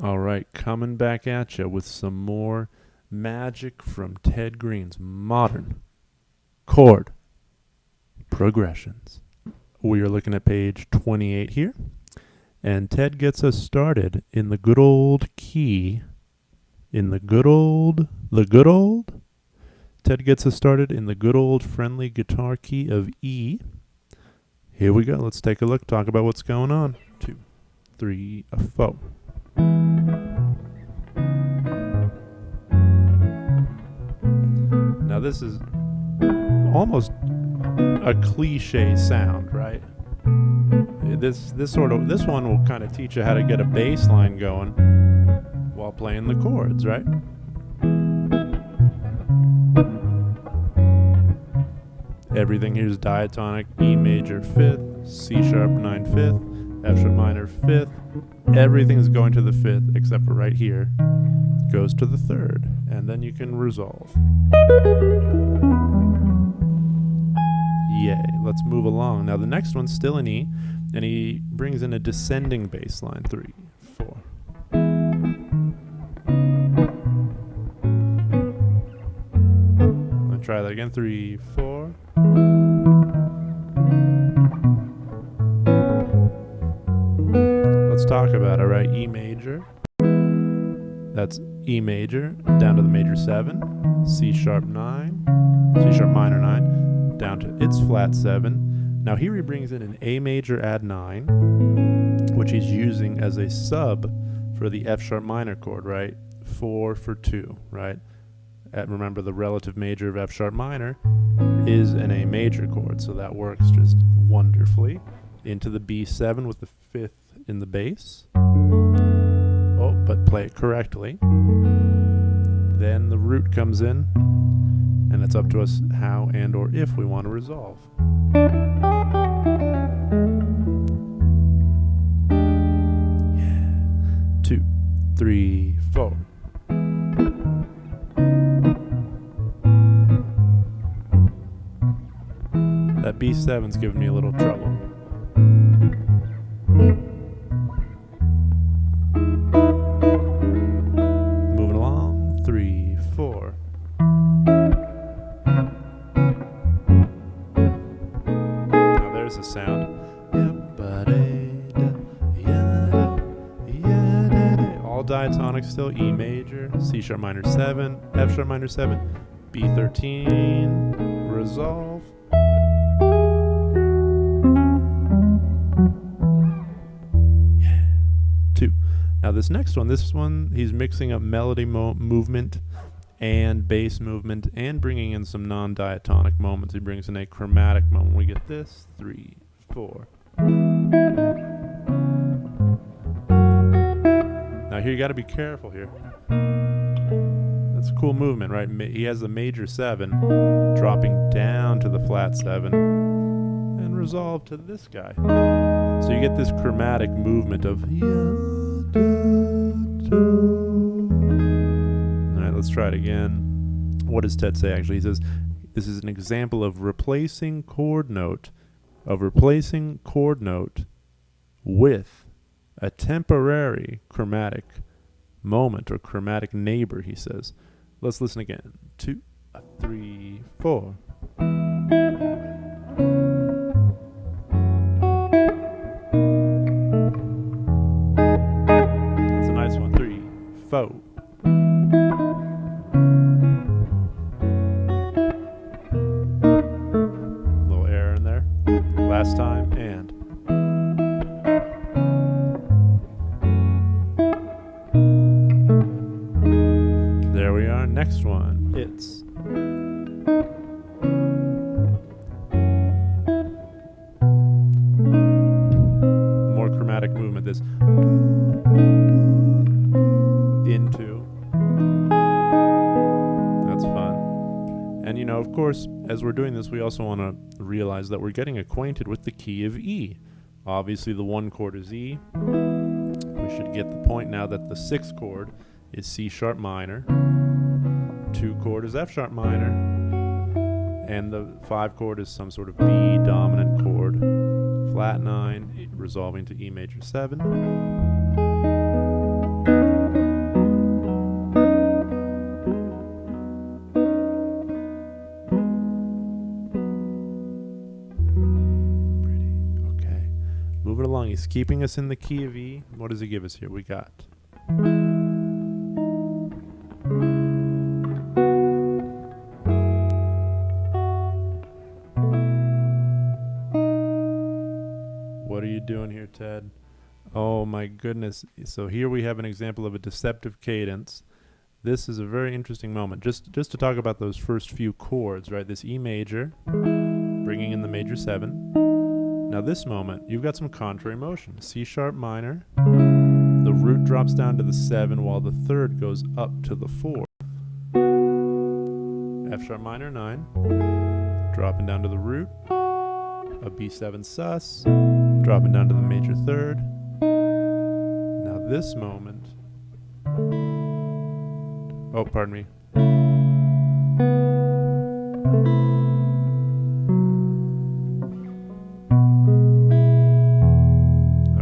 All right, coming back at you with some more magic from Ted Greene's modern chord progressions. We are looking at page 28 here, and Ted gets us started in the good old key, Ted gets us started in the good old friendly guitar key of E. Here we go. Let's take a look, talk about what's going on. 2, 3, 4. Now this is almost a cliche sound, right? This one will kind of teach you how to get a bass line going while playing the chords, right? Everything here is diatonic: E major 5th, C sharp 9 5th, F sharp minor 5th. Everything's going to the 5th except for right here goes to the 3rd, and then you can resolve. Yay. Let's move along. Now the next one's still in E, and he brings in a descending bass line. 3, 4. Let's try that again. 3, 4. Let's talk about it, right? E major. That's E major down to the major 7, C sharp 9, C sharp minor 9, down to its flat 7. Now here he brings in an A major add 9, which he's using as a sub for the F sharp minor chord, right? 4 for 2, right? Remember, the relative major of F sharp minor is an A major chord, so that works just wonderfully. Into the B7 with the 5th in the bass. Oh, but play it correctly. Then the root comes in, and it's up to us how and or if we want to resolve. Yeah. 2, 3, 4. That B7's giving me a little trouble. Moving along. 3, 4. Now there's a sound. All diatonic still. E major, C sharp minor 7, F sharp minor 7, B13, resolve. Yeah. 2. Now this next one, he's mixing up melody movement and bass movement and bringing in some non-diatonic moments. He brings in a chromatic moment. We get this. 3, 4. Now here you got to be careful here. That's a cool movement, right? He has the major 7 dropping down to the flat 7 and resolve to this guy. So you get this chromatic movement of. Alright, let's try it again. What does Ted say actually? He says, this is an example of replacing chord note with a temporary chromatic moment or chromatic neighbor, he says. Let's listen again. 2, 3, 4. That's a nice one. 3, 4. Little error in there. Last time, and. There we are. Next one. It's. More chromatic movement. This. Into. That's fun. And you know, of course, as we're doing this, we also want to realize that we're getting acquainted with the key of E. Obviously, the 1 chord is E. We should get the point now that the 6th chord is C sharp minor. 2 chord is F sharp minor. And the 5 chord is some sort of B dominant chord. Flat 9, resolving to E major 7. He's keeping us in the key of E. What does he give us here? We got what are you doing here, Ted? Oh my goodness. So here we have an example of a deceptive cadence. This is a very interesting moment. Just to talk about those first few chords, right? This E major, bringing in the major 7. Now this moment, you've got some contrary motion. C sharp minor, the root drops down to the 7 while the third goes up to the 4. F sharp minor 9, dropping down to the root, a B7 sus, dropping down to the major 3rd. Now this moment, oh, pardon me.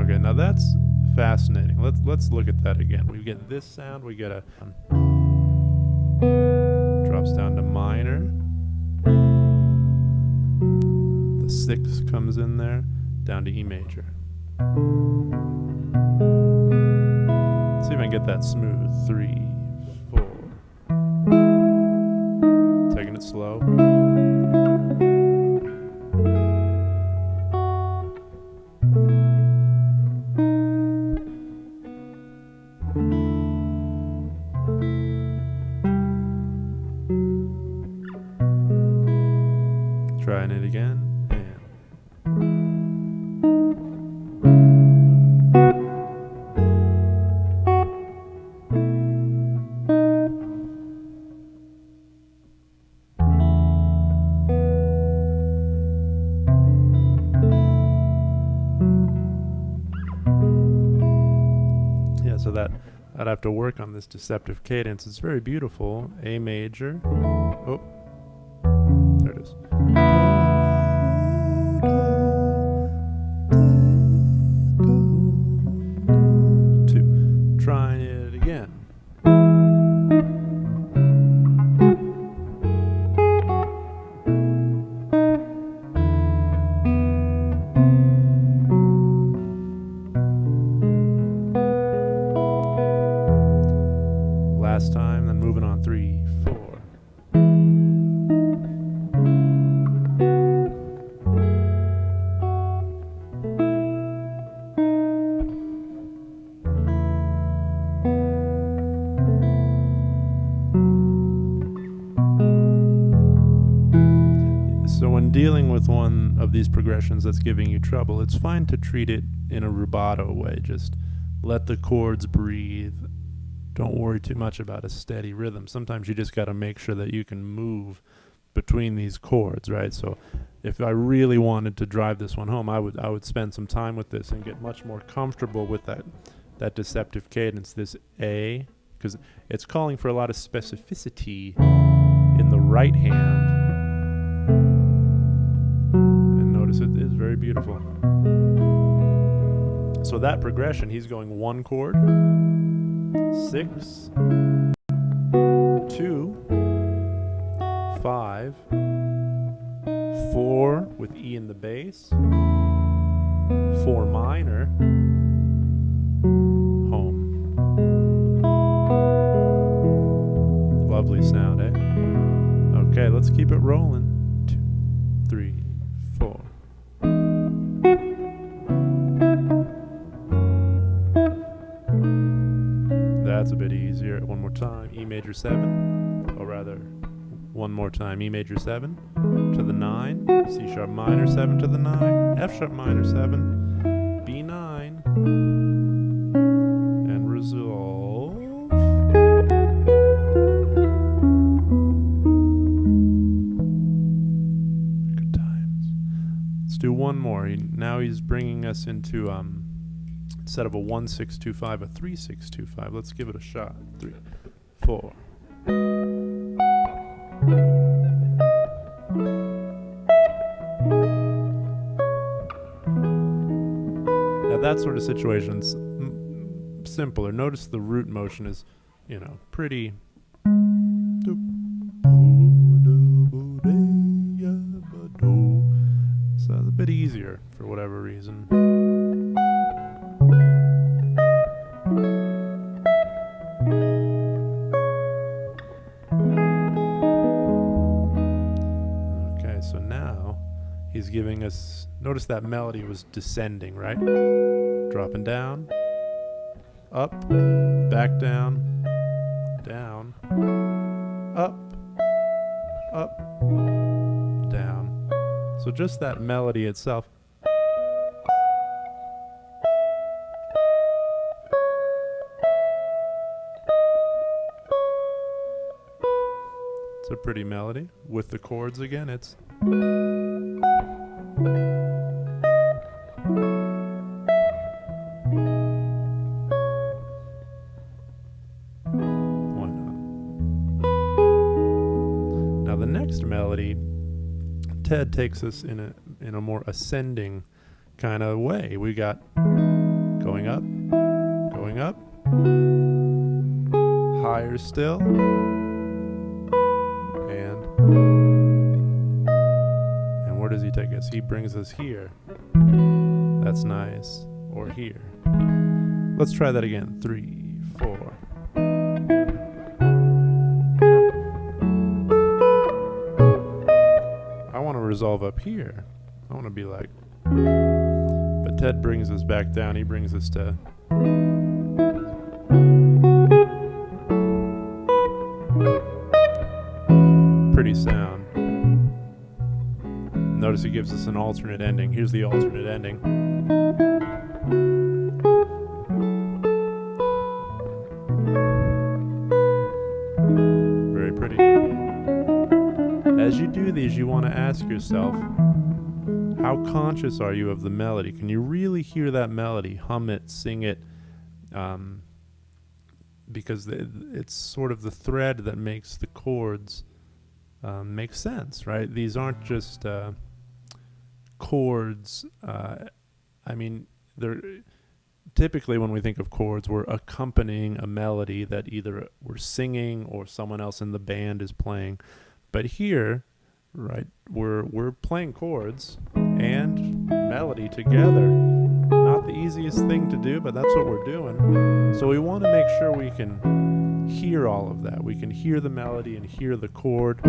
Okay, now that's fascinating. Let's look at that again. We get this sound, we get a drops down to minor. The 6 comes in there, down to E major. Let's see if I can get that smooth. 3, 4. Taking it slow. Trying it again. So that I'd have to work on this deceptive cadence. It's very beautiful. A major. Oh, there it is. 2. Trying it again. Last time, then moving on. 3, 4. So when dealing with one of these progressions that's giving you trouble, it's fine to treat it in a rubato way. Just let the chords breathe. Don't worry too much about a steady rhythm. Sometimes you just got to make sure that you can move between these chords, right? So if I really wanted to drive this one home, I would spend some time with this and get much more comfortable with that deceptive cadence, this A, because it's calling for a lot of specificity in the right hand. And notice it is very beautiful. So that progression, he's going 1 chord, 6, 2, 5, 4 with E in the bass, 4 minor, home. Lovely sound, eh? Okay, let's keep it rolling. 2, 3, 4. That's a bit easier. One more time. E major 7, or rather, one more time. E major 7 to the 9, C sharp minor 7 to the 9, F sharp minor 7, B9, and resolve. Good times. Let's do one more. Now he's bringing us into instead of a 1-6-2-5, a 3-6-2-5. Let's give it a shot. 3, 4. Now that sort of situation's simpler. Notice the root motion is, pretty. So it's a bit easier for whatever reason. he's giving us, notice that melody was descending, right? Dropping down, up, back down, down, up, up, down. So just that melody itself. It's a pretty melody. With the chords again, it's why not? Now the next melody, Ted takes us in a more ascending kind of way. We got going up, higher still, and where does he take us? He brings us here. That's nice. Or here. Let's try that again. 3, 4. I want to resolve up here. I want to be like, but Ted brings us back down. He brings us to pretty sound. Notice he gives us an alternate ending. Here's the alternate ending. Very pretty. As you do these, you want to ask yourself, how conscious are you of the melody? Can you really hear that melody? Hum it, sing it, because it's sort of the thread that makes the chords make sense, right? These aren't just chords. I mean, they're typically, when we think of chords, we're accompanying a melody that either we're singing or someone else in the band is playing. But here, right, we're playing chords and melody together. Not the easiest thing to do, but that's what we're doing. So we want to make sure we can hear all of that. We can hear the melody and hear the chord.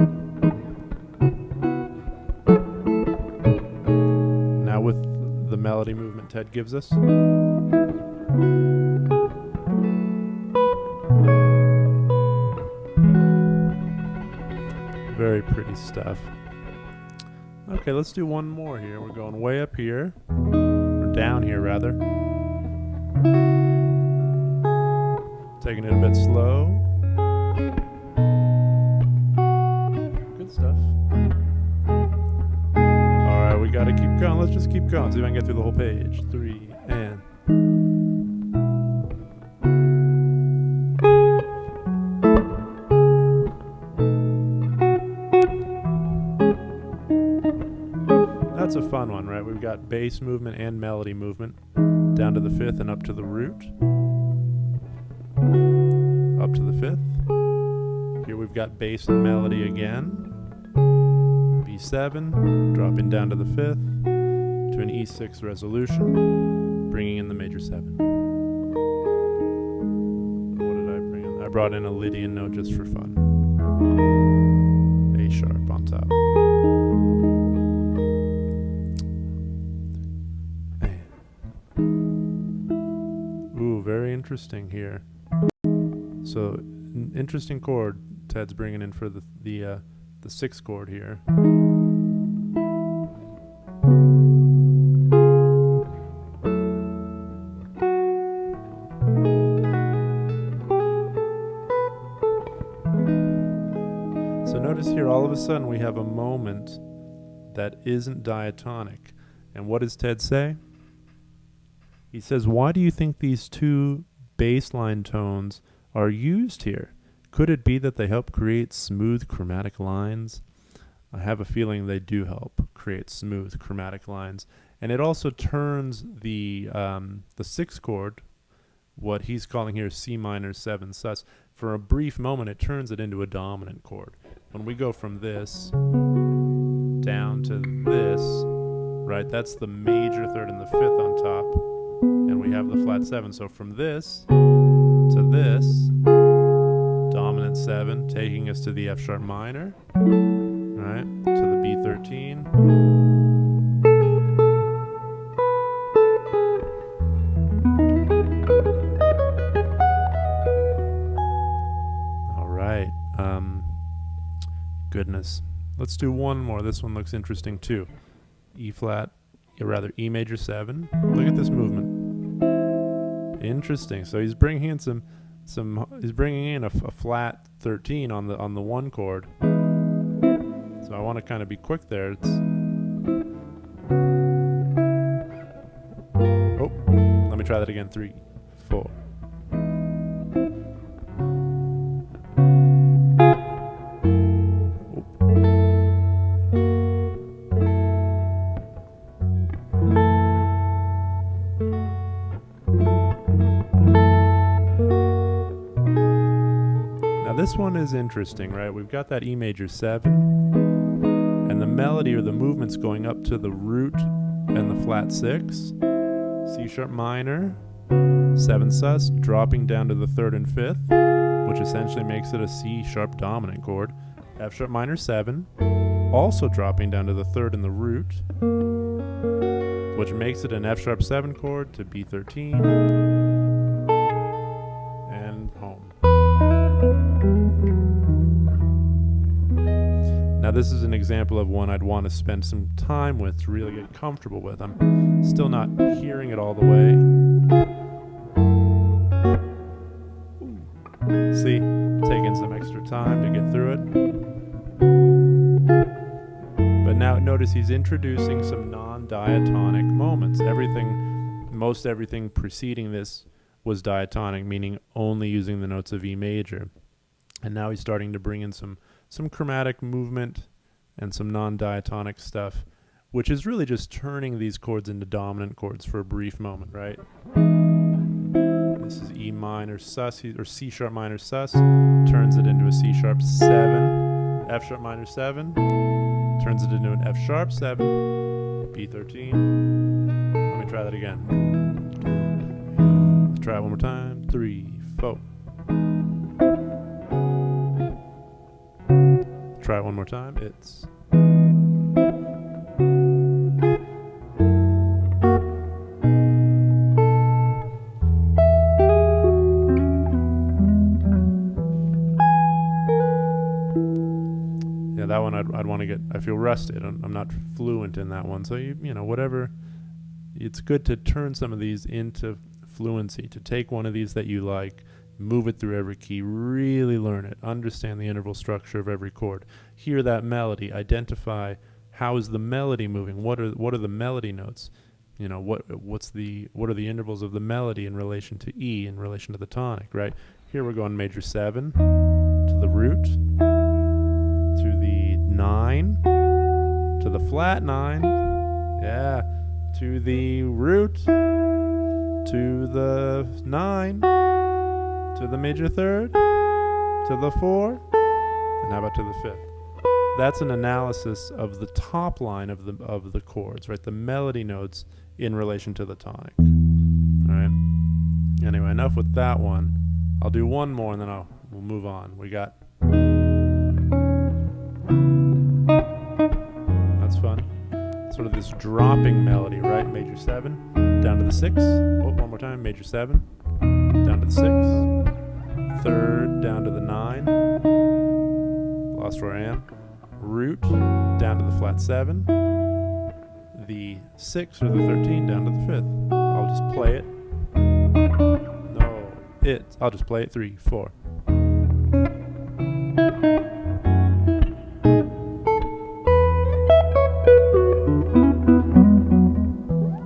Now with the melody movement Ted gives us. Very pretty stuff. Okay, let's do one more here. We're going way up here, or down here rather. Taking it a bit slow. Good stuff. Alright, we gotta keep going. Let's just keep going. See if I can get through the whole page. 3 and... That's a fun one, right? We've got bass movement and melody movement. Down to the 5th and up to the root. Up to the 5th. Here we've got bass and melody again. B7, dropping down to the 5th to an E6 resolution, bringing in the major 7. What did I bring in? I brought in a Lydian note just for fun. A sharp on top. Ooh, very interesting here. So, an interesting chord Ted's bringing in for the 6th chord here. So notice here, all of a sudden we have a moment that isn't diatonic. And what does Ted say? He says, why do you think these two bass line tones are used here? Could it be that they help create smooth chromatic lines? I have a feeling they do help create smooth chromatic lines. And it also turns the 6th chord, what he's calling here C minor 7 sus, for a brief moment it turns it into a dominant chord. When we go from this down to this, right, that's the major 3rd and the 5th on top. And we have the flat 7. So from this to this, dominant 7, taking us to the F sharp minor, right, to the B13, goodness. Let's do one more. This one looks interesting too. E flat, or rather E major 7. Look at this movement. Interesting. So he's bringing in he's bringing in a flat 13 on the 1 chord. So I want to kind of be quick there. Oh, let me try that again. 3, 4. This one is interesting, right? We've got that E major 7, and the melody or the movement's going up to the root and the flat 6, C sharp minor, 7 sus, dropping down to the 3rd and 5th, which essentially makes it a C sharp dominant chord, F sharp minor 7, also dropping down to the 3rd and the root, which makes it an F sharp 7 chord to B13, and home. Now this is an example of one I'd want to spend some time with to really get comfortable with. I'm still not hearing it all the way. See, taking some extra time to get through it. But now notice he's introducing some non-diatonic moments. Most everything preceding this was diatonic, meaning only using the notes of E major. And now he's starting to bring in some chromatic movement and some non-diatonic stuff, which is really just turning these chords into dominant chords for a brief moment, right? This is E minor sus, or C sharp minor sus, turns it into a C sharp 7, F sharp minor 7, turns it into an F sharp 7, B13. Let me try that again. Let's try it one more time. 3, 4. Try it one more time. It's yeah, that one I'd want to get. I feel rusted. I'm not fluent in that one. So you know, whatever. It's good to turn some of these into fluency. To take one of these that you like, move it through every key, really learn it, understand the interval structure of every chord, hear that melody, identify how is the melody moving, what are the melody notes, you know, what are the intervals of the melody in relation to E, in relation to the tonic, right? Here we're going major 7 to the root, to the 9, to the flat 9, yeah, to the root, to the 9, to the major 3rd, to the 4, and how about to the 5th? That's an analysis of the top line of the chords, right? The melody notes in relation to the tonic. All right. Anyway, enough with that one. I'll do one more and then we'll move on. We got. That's fun. Sort of this dropping melody, right? Major 7 down to the 6. Oh, one more time. Major 7 down to the 6. 3rd down to the 9. Lost where I am. Root down to the flat 7. The 6 or the 13 down to the 5th. I'll just play it. I'll just play it. 3, 4.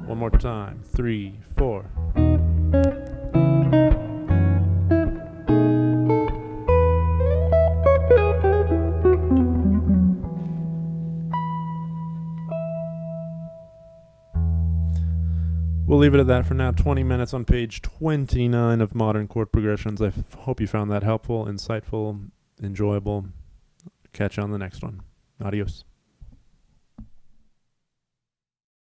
One more time. 3, 4. We'll leave it at that for now. 20 minutes on page 29 of Modern Chord Progressions. I hope you found that helpful, insightful, enjoyable. Catch you on the next one. Adios.